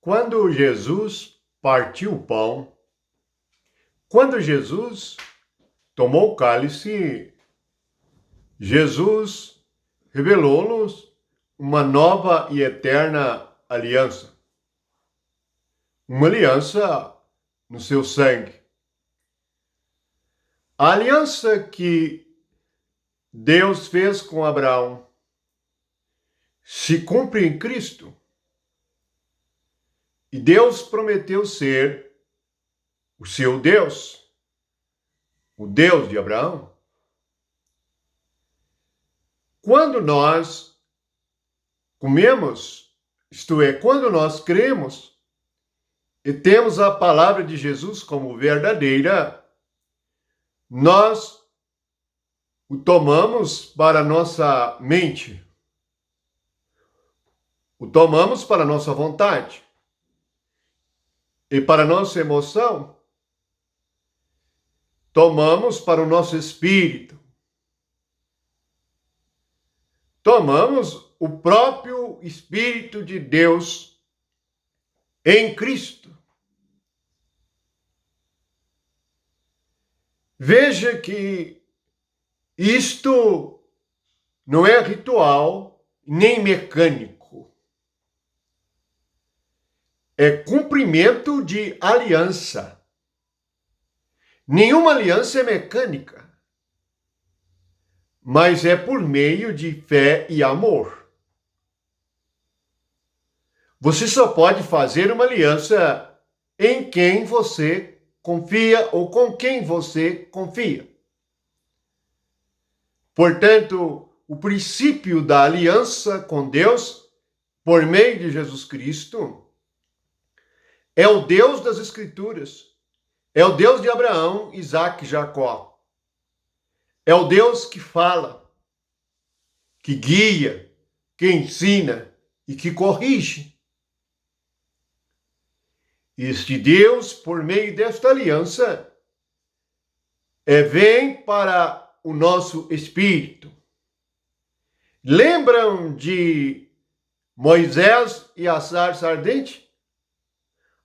Quando Jesus partiu o pão, quando Jesus tomou o cálice, Jesus revelou-nos uma nova e eterna aliança. Uma aliança no seu sangue. A aliança que Deus fez com Abraão se cumpre em Cristo. E Deus prometeu ser o seu Deus, o Deus de Abraão. Quando nós comemos, isto é, quando nós cremos e temos a palavra de Jesus como verdadeira, nós o tomamos para a nossa mente, o tomamos para a nossa vontade e para a nossa emoção, tomamos para o nosso espírito, tomamos o próprio Espírito de Deus em Cristo. Veja que isto não é ritual nem mecânico. É cumprimento de aliança. Nenhuma aliança é mecânica, mas é por meio de fé e amor. Você só pode fazer uma aliança em quem você confia ou com quem você confia. Portanto, o princípio da aliança com Deus, por meio de Jesus Cristo, é o Deus das Escrituras. É o Deus de Abraão, Isaque e Jacó. É o Deus que fala, que guia, que ensina e que corrige. Este Deus, por meio desta aliança, vem para o nosso espírito. Lembram de Moisés e a sarça ardente?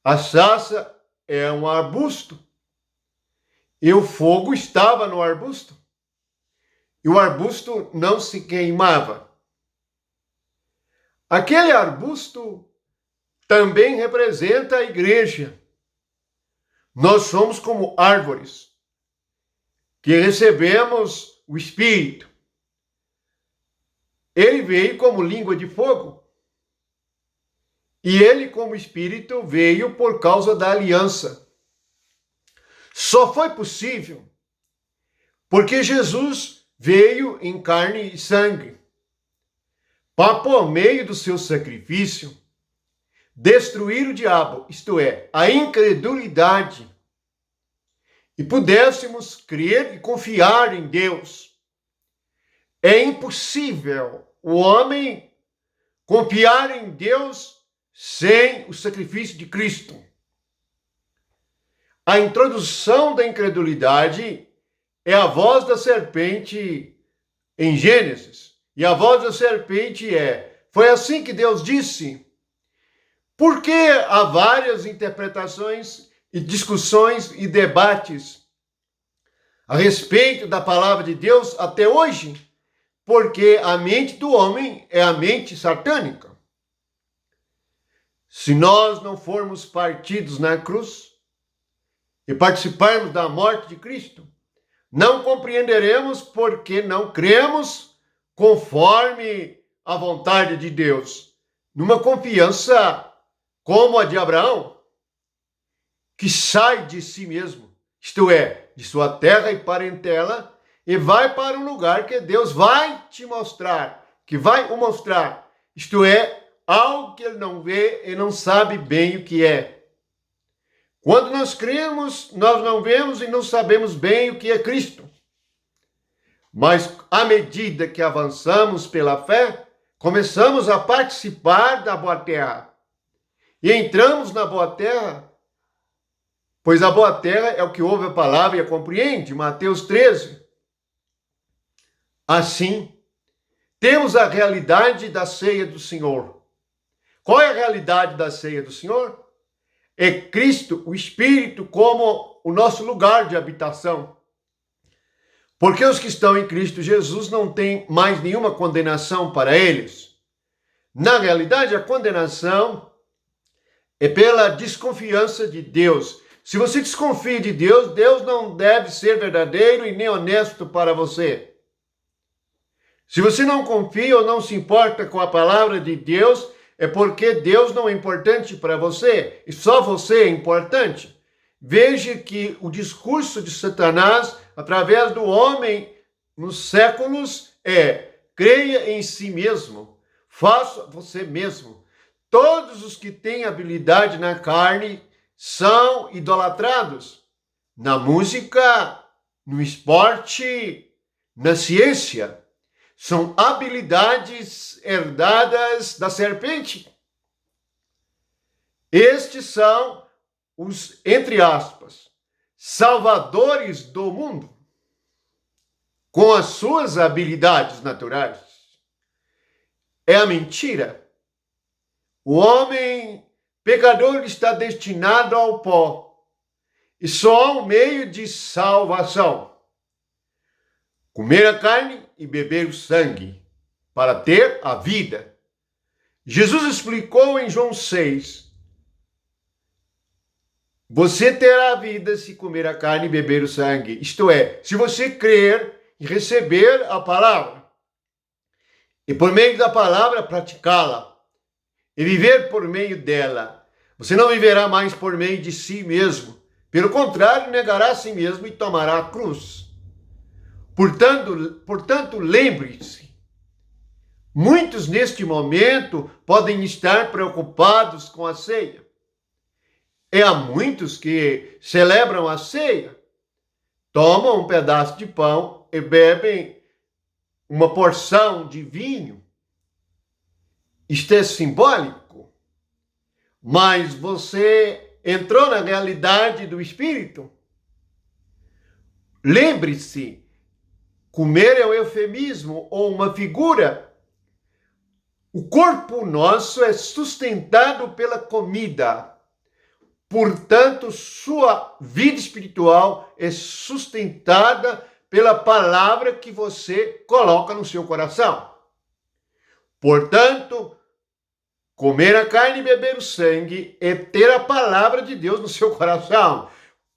A sarça é um arbusto e o fogo estava no arbusto e o arbusto não se queimava. Aquele arbusto também representa a igreja. Nós somos como árvores que recebemos o Espírito. Ele veio como língua de fogo. E ele, como Espírito, veio por causa da aliança. Só foi possível porque Jesus veio em carne e sangue para, por meio do seu sacrifício, destruir o diabo, isto é, a incredulidade, e pudéssemos crer e confiar em Deus. É impossível o homem confiar em Deus sem o sacrifício de Cristo. A introdução da incredulidade é a voz da serpente em Gênesis. E a voz da serpente foi assim que Deus disse. Porque há várias interpretações e discussões e debates a respeito da palavra de Deus até hoje? Porque a mente do homem é a mente satânica. Se nós não formos partidos na cruz e participarmos da morte de Cristo, não compreenderemos porque não cremos conforme a vontade de Deus, numa confiança como a de Abraão, que sai de si mesmo, isto é, de sua terra e parentela, e vai para um lugar que Deus vai te mostrar, que vai o mostrar, isto é, algo que ele não vê e não sabe bem o que é. Quando nós cremos, nós não vemos e não sabemos bem o que é Cristo. Mas à medida que avançamos pela fé, começamos a participar da boa terra. E entramos na boa terra, pois a boa terra é o que ouve a palavra e a compreende, Mateus 13. Assim, temos a realidade da ceia do Senhor. Qual é a realidade da ceia do Senhor? É Cristo, o Espírito, como o nosso lugar de habitação. Porque os que estão em Cristo Jesus não têm mais nenhuma condenação para eles. Na realidade, a condenação é pela desconfiança de Deus. Se você desconfia de Deus, Deus não deve ser verdadeiro e nem honesto para você. Se você não confia ou não se importa com a palavra de Deus, é porque Deus não é importante para você e só você é importante. Veja que o discurso de Satanás, através do homem nos séculos, é: creia em si mesmo, faça você mesmo. Todos os que têm habilidade na carne são idolatrados. Na música, no esporte, na ciência. São habilidades herdadas da serpente. Estes são os, entre aspas, salvadores do mundo, com as suas habilidades naturais. É a mentira. O homem pecador está destinado ao pó, e só há um meio de salvação: comer a carne e beber o sangue, para ter a vida. Jesus explicou em João 6, você terá a vida se comer a carne e beber o sangue. Isto é, se você crer e receber a palavra, e por meio da palavra praticá-la, e viver por meio dela. Você não viverá mais por meio de si mesmo. Pelo contrário, negará a si mesmo e tomará a cruz. Portanto, lembre-se, muitos neste momento podem estar preocupados com a ceia. Há muitos que celebram a ceia, tomam um pedaço de pão e bebem uma porção de vinho. Isto é simbólico, mas você entrou na realidade do Espírito. Lembre-se, comer é um eufemismo ou uma figura. O corpo nosso é sustentado pela comida. Portanto, sua vida espiritual é sustentada pela palavra que você coloca no seu coração. Portanto, comer a carne e beber o sangue é ter a palavra de Deus no seu coração.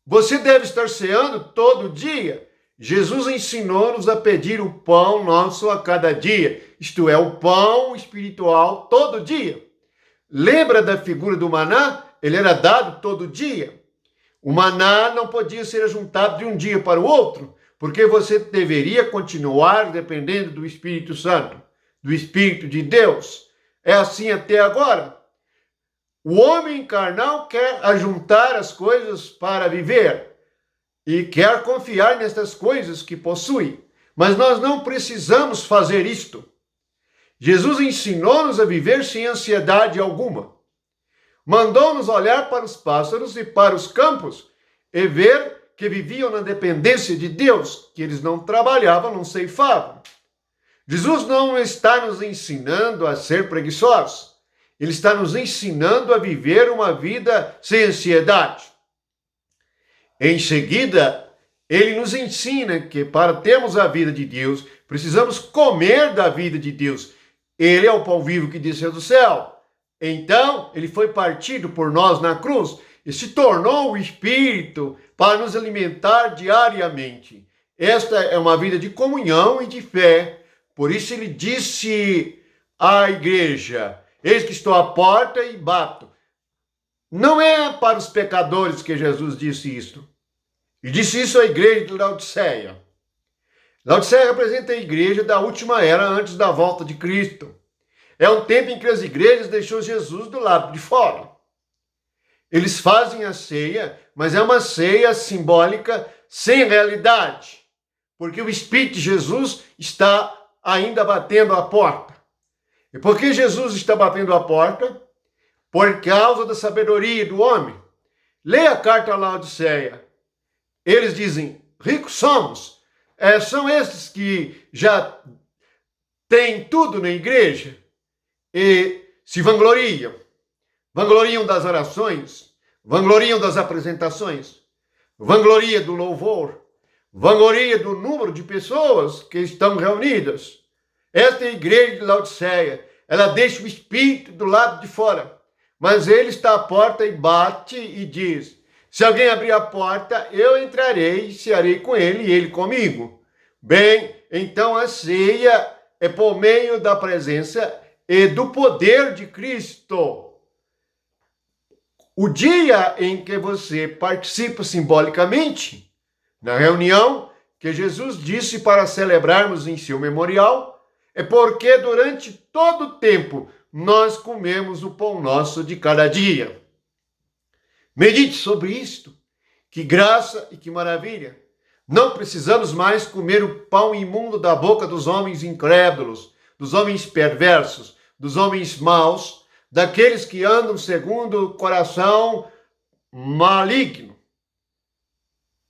Você deve estar ceando todo dia. Jesus ensinou-nos a pedir o pão nosso a cada dia, isto é, o pão espiritual todo dia. Lembra da figura do maná? Ele era dado todo dia. O maná não podia ser ajuntado de um dia para o outro, porque você deveria continuar dependendo do Espírito Santo, do Espírito de Deus. É assim até agora. O homem carnal quer ajuntar as coisas para viver e quer confiar nestas coisas que possui. Mas nós não precisamos fazer isto. Jesus ensinou-nos a viver sem ansiedade alguma. Mandou-nos olhar para os pássaros e para os campos e ver que viviam na dependência de Deus, que eles não trabalhavam, não ceifavam. Jesus não está nos ensinando a ser preguiçosos. Ele está nos ensinando a viver uma vida sem ansiedade. Em seguida, ele nos ensina que para termos a vida de Deus, precisamos comer da vida de Deus. Ele é o pão vivo que desceu do céu. Então, ele foi partido por nós na cruz e se tornou o Espírito para nos alimentar diariamente. Esta é uma vida de comunhão e de fé. Por isso ele disse à igreja: eis que estou à porta e bato. Não é para os pecadores que Jesus disse isso. Ele disse isso à igreja de Laodiceia. Laodiceia representa a igreja da última era antes da volta de Cristo. É um tempo em que as igrejas deixou Jesus do lado de fora. Eles fazem a ceia, mas é uma ceia simbólica sem realidade, porque o Espírito de Jesus está ainda batendo a porta. E por que Jesus está batendo a porta? Por causa da sabedoria do homem. Leia a carta a Laodiceia. Eles dizem: ricos somos. São esses que já têm tudo na igreja e se vangloriam. Vangloriam das orações, vangloriam das apresentações, vangloria do louvor, vangloria do número de pessoas que estão reunidas. Esta é a igreja de Laodiceia. Ela deixa o espírito do lado de fora, mas ele está à porta e bate e diz: se alguém abrir a porta, eu entrarei e cearei com ele e ele comigo. Bem, então a ceia é por meio da presença e do poder de Cristo. O dia em que você participa simbolicamente, na reunião que Jesus disse para celebrarmos em seu memorial, é porque durante todo o tempo nós comemos o pão nosso de cada dia. Medite sobre isto. Que graça e que maravilha. Não precisamos mais comer o pão imundo da boca dos homens incrédulos, dos homens perversos, dos homens maus, daqueles que andam segundo o coração maligno.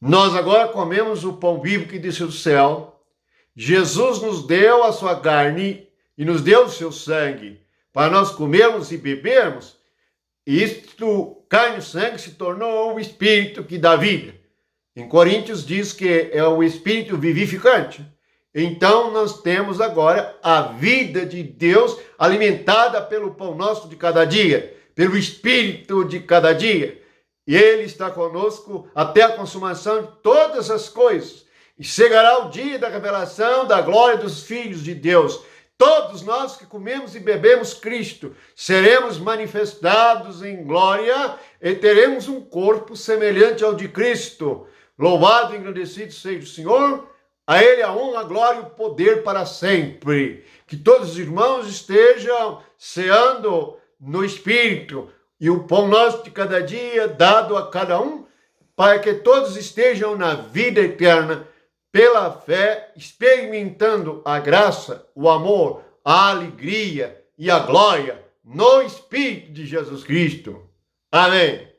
Nós agora comemos o pão vivo que desceu do céu. Jesus nos deu a sua carne e nos deu o seu sangue para nós comermos e bebermos. Isto, carne e sangue, se tornou o espírito que dá vida. Em Coríntios diz que é o espírito vivificante. Então nós temos agora a vida de Deus alimentada pelo pão nosso de cada dia, pelo espírito de cada dia. E ele está conosco até a consumação de todas as coisas. E chegará o dia da revelação da glória dos filhos de Deus. Todos nós que comemos e bebemos Cristo seremos manifestados em glória e teremos um corpo semelhante ao de Cristo. Louvado e engrandecido seja o Senhor. A Ele a honra, a glória e o poder para sempre. Que todos os irmãos estejam ceando no Espírito e o pão nosso de cada dia dado a cada um, para que todos estejam na vida eterna, pela fé, experimentando a graça, o amor, a alegria e a glória no Espírito de Jesus Cristo. Amém.